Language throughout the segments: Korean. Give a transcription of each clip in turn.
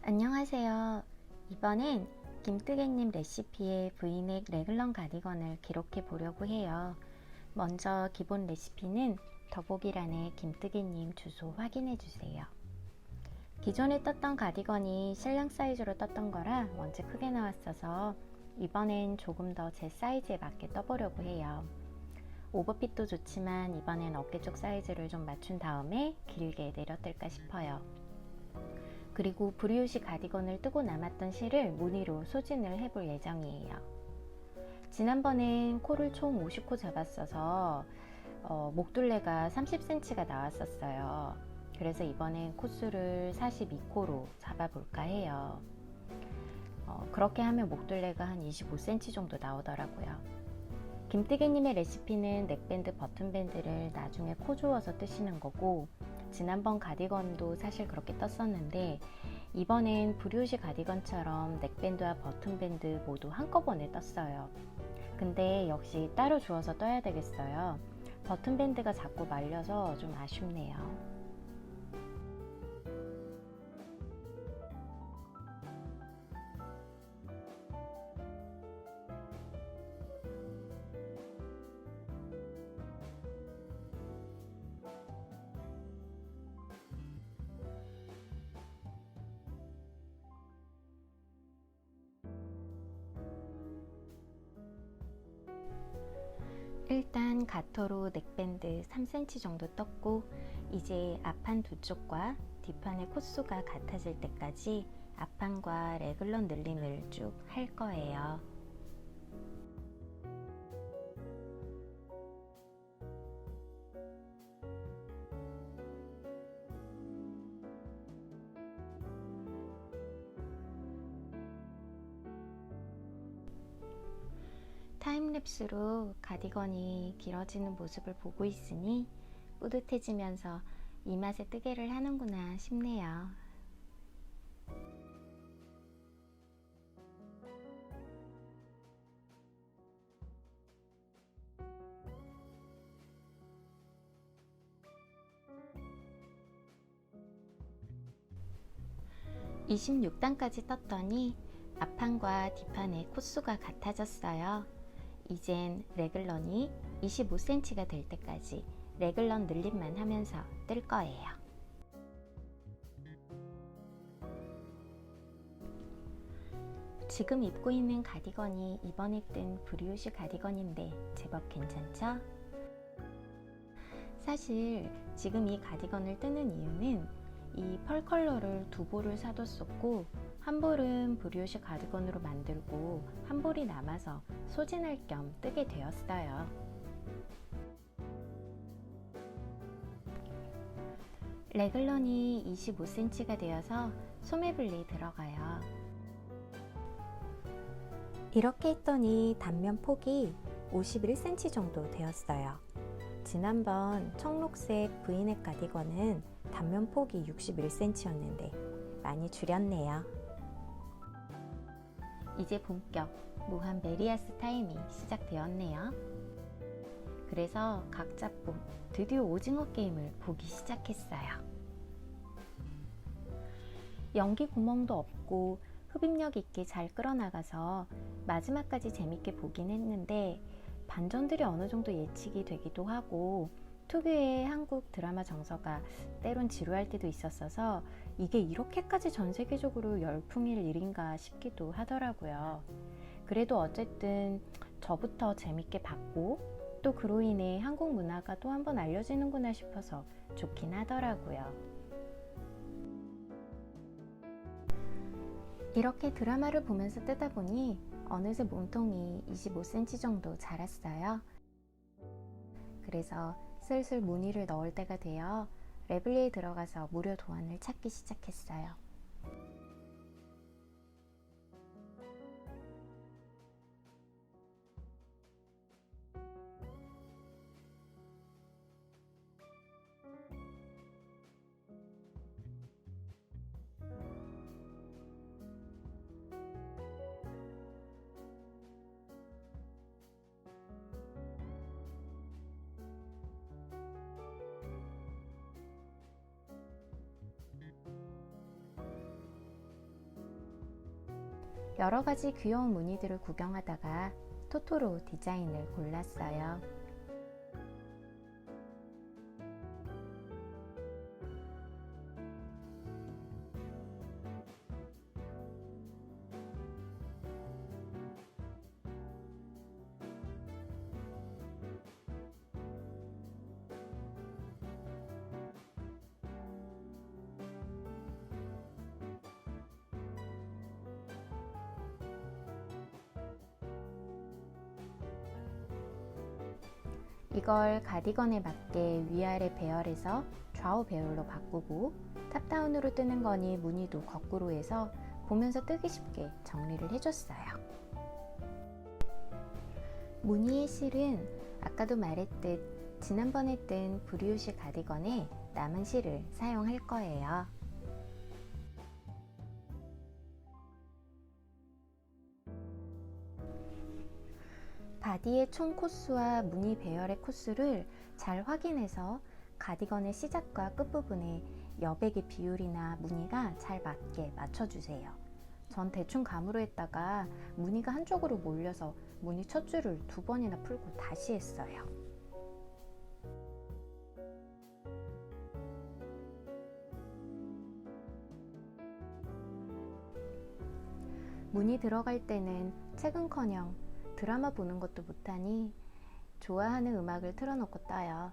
안녕하세요. 이번엔 김뜨개님 레시피의 브이넥 레글런 가디건을 기록해 보려고 해요. 먼저 기본 레시피는 더보기란에 김뜨개님 주소 확인해 주세요. 기존에 떴던 가디건이 신랑 사이즈로 떴던 거라 원체 크게 나왔어서 이번엔 조금 더 제 사이즈에 맞게 떠보려고 해요. 오버핏도 좋지만 이번엔 어깨 쪽 사이즈를 좀 맞춘 다음에 길게 내려뜰까 싶어요. 그리고 브리오시 가디건을 뜨고 남았던 실을 무늬로 소진을 해볼 예정이에요. 지난번엔 코를 총 50코 잡았어서 목둘레가 30cm가 나왔었어요. 그래서 이번엔 코수를 42코로 잡아볼까 해요. 그렇게 하면 목둘레가 한 25cm 정도 나오더라고요. 김뜨개님의 레시피는 넥밴드, 버튼밴드를 나중에 코 조어서 뜨시는 거고, 지난번 가디건도 사실 그렇게 떴었는데 이번엔 브리오시 가디건처럼 넥밴드와 버튼밴드 모두 한꺼번에 떴어요. 근데 역시 따로 주어서 떠야 되겠어요. 버튼밴드가 자꾸 말려서 좀 아쉽네요. 일단 가터로 넥밴드 3cm 정도 떴고, 이제 앞판 두 쪽과 뒷판의 코수가 같아질 때까지 앞판과 레글런 늘림을 쭉 할 거예요. 타임랩스로 가디건이 길어지는 모습을 보고 있으니 뿌듯해지면서 이 맛에 뜨개를 하는구나 싶네요. (26단까지) 떴더니 앞판과 뒷판의 코수가 같아졌어요. 이젠 레글런이 25cm가 될 때까지 레글런 늘림만 하면서 뜰 거예요. 지금 입고 있는 가디건이 이번에 뜬 브리오시 가디건인데 제법 괜찮죠? 사실 지금 이 가디건을 뜨는 이유는 이 펄 컬러를 두 볼을 사뒀었고, 한 볼은 브리오시 가디건으로 만들고 한 볼이 남아서 소진할 겸 뜨게 되었어요. 레글런이 25cm가 되어서 소매블리 들어가요. 이렇게 했더니 단면 폭이 51cm 정도 되었어요. 지난번 청록색 브이넥 가디건은 단면 폭이 61cm였는데 많이 줄였네요. 이제 본격 무한 메리아스 타임이 시작되었네요. 그래서 각 잡고 드디어 오징어 게임을 보기 시작했어요. 연기 구멍도 없고 흡입력 있게 잘 끌어나가서 마지막까지 재밌게 보긴 했는데, 반전들이 어느 정도 예측이 되기도 하고 특유의 한국 드라마 정서가 때론 지루할 때도 있었어서 이게 이렇게까지 전 세계적으로 열풍일 일인가 싶기도 하더라고요. 그래도 어쨌든 저부터 재밌게 봤고, 또 그로 인해 한국 문화가 또 한 번 알려지는구나 싶어서 좋긴 하더라고요. 이렇게 드라마를 보면서 뜨다 보니 어느새 몸통이 25cm 정도 자랐어요. 그래서 슬슬 무늬를 넣을 때가 되어 레블리에 들어가서 무료 도안을 찾기 시작했어요. 여러 가지 귀여운 무늬들을 구경하다가 토토로 디자인을 골랐어요. 이걸 가디건에 맞게 위아래 배열해서 좌우 배열로 바꾸고 탑다운으로 뜨는 거니 무늬도 거꾸로 해서 보면서 뜨기 쉽게 정리를 해줬어요. 무늬의 실은 아까도 말했듯 지난번에 뜬 브리오시 가디건에 남은 실을 사용할 거예요. 바디의 총 코스와 무늬 배열의 코스를 잘 확인해서 가디건의 시작과 끝부분에 여백의 비율이나 무늬가 잘 맞게 맞춰주세요. 전 대충 감으로 했다가 무늬가 한쪽으로 몰려서 무늬 첫 줄을 2번이나 풀고 다시 했어요. 무늬 들어갈 때는 책은커녕 드라마 보는 것도 못하니 좋아하는 음악을 틀어놓고 떠요.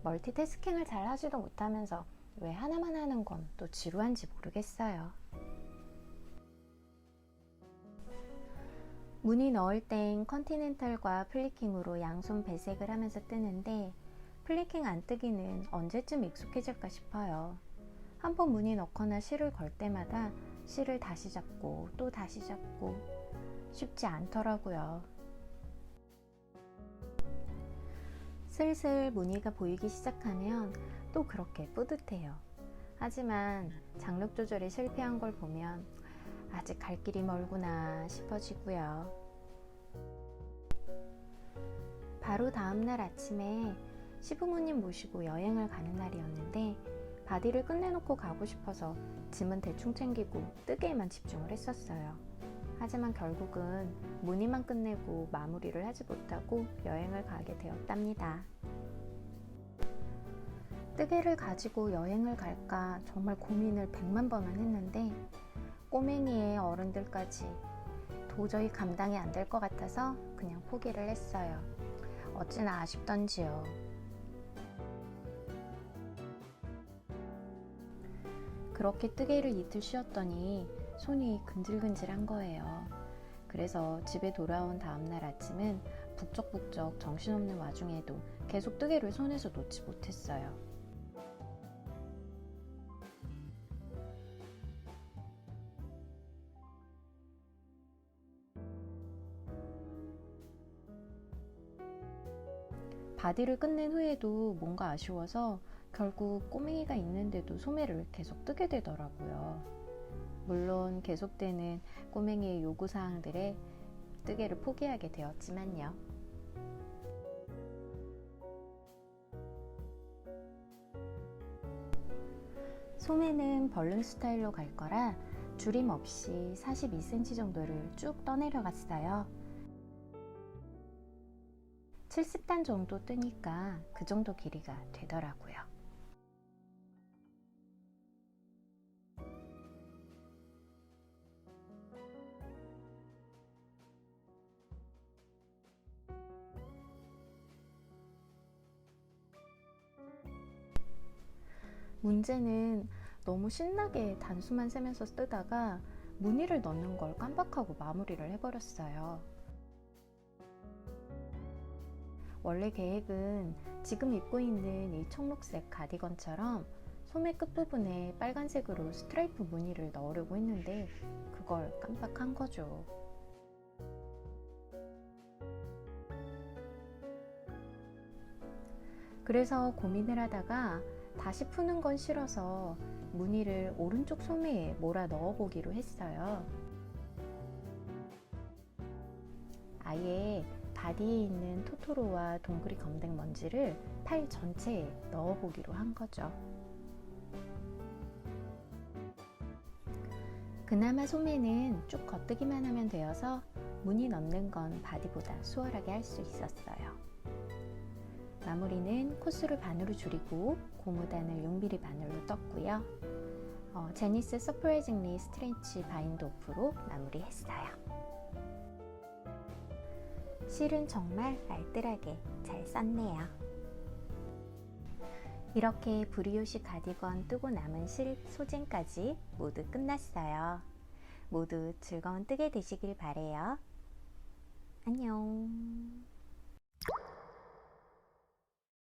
멀티태스킹을 잘 하지도 못하면서 왜 하나만 하는 건 또 지루한지 모르겠어요. 무늬 넣을 땐 컨티넨탈과 플리킹으로 양손 배색을 하면서 뜨는데 플리킹 안 뜨기는 언제쯤 익숙해질까 싶어요. 한번 무늬 넣거나 실을 걸 때마다 실을 다시 잡고 또 다시 잡고 쉽지 않더라고요. 슬슬 무늬가 보이기 시작하면 또 그렇게 뿌듯해요. 하지만 장력 조절에 실패한 걸 보면 아직 갈 길이 멀구나 싶어지고요. 바로 다음날 아침에 시부모님 모시고 여행을 가는 날이었는데 바디를 끝내놓고 가고 싶어서 짐은 대충 챙기고 뜨개에만 집중을 했었어요. 하지만 결국은 무늬만 끝내고 마무리를 하지 못하고 여행을 가게 되었답니다. 뜨개를 가지고 여행을 갈까 정말 고민을 100만 번은 했는데 꼬맹이의 어른들까지 도저히 감당이 안 될 것 같아서 그냥 포기를 했어요. 어찌나 아쉽던지요. 그렇게 뜨개를 이틀 쉬었더니 손이 근질근질한 거예요. 그래서 집에 돌아온 다음날 아침은 북적북적 정신없는 와중에도 계속 뜨개를 손에서 놓지 못했어요. 바디를 끝낸 후에도 뭔가 아쉬워서 결국 꼬맹이가 있는데도 소매를 계속 뜨게 되더라고요. 물론 계속되는 꼬맹이의 요구사항들에 뜨개를 포기하게 되었지만요. 소매는 벌룬 스타일로 갈 거라 줄임 없이 42cm 정도를 쭉 떠내려갔어요. 70단 정도 뜨니까 그 정도 길이가 되더라고요. 문제는 너무 신나게 단수만 세면서 뜨다가 무늬를 넣는 걸 깜빡하고 마무리를 해버렸어요. 원래 계획은 지금 입고 있는 이 청록색 가디건처럼 소매 끝부분에 빨간색으로 스트라이프 무늬를 넣으려고 했는데 그걸 깜빡한 거죠. 그래서 고민을 하다가 다시 푸는 건 싫어서 무늬를 오른쪽 소매에 몰아 넣어보기로 했어요. 아예 바디에 있는 토토로와 동그리 검댕 먼지를 팔 전체에 넣어보기로 한 거죠. 그나마 소매는 쭉 겉뜨기만 하면 되어서 무늬 넣는 건 바디보다 수월하게 할 수 있었어요. 마무리는 코스를 반으로 줄이고 고무단을 6mm 바늘로 떴고요. 제니스 서프라이징리 스트레치 바인드 오프로 마무리했어요. 실은 정말 알뜰하게 잘 썼네요. 이렇게 브리오시 가디건 뜨고 남은 실 소진까지 모두 끝났어요. 모두 즐거운 뜨개 되시길 바래요. 안녕.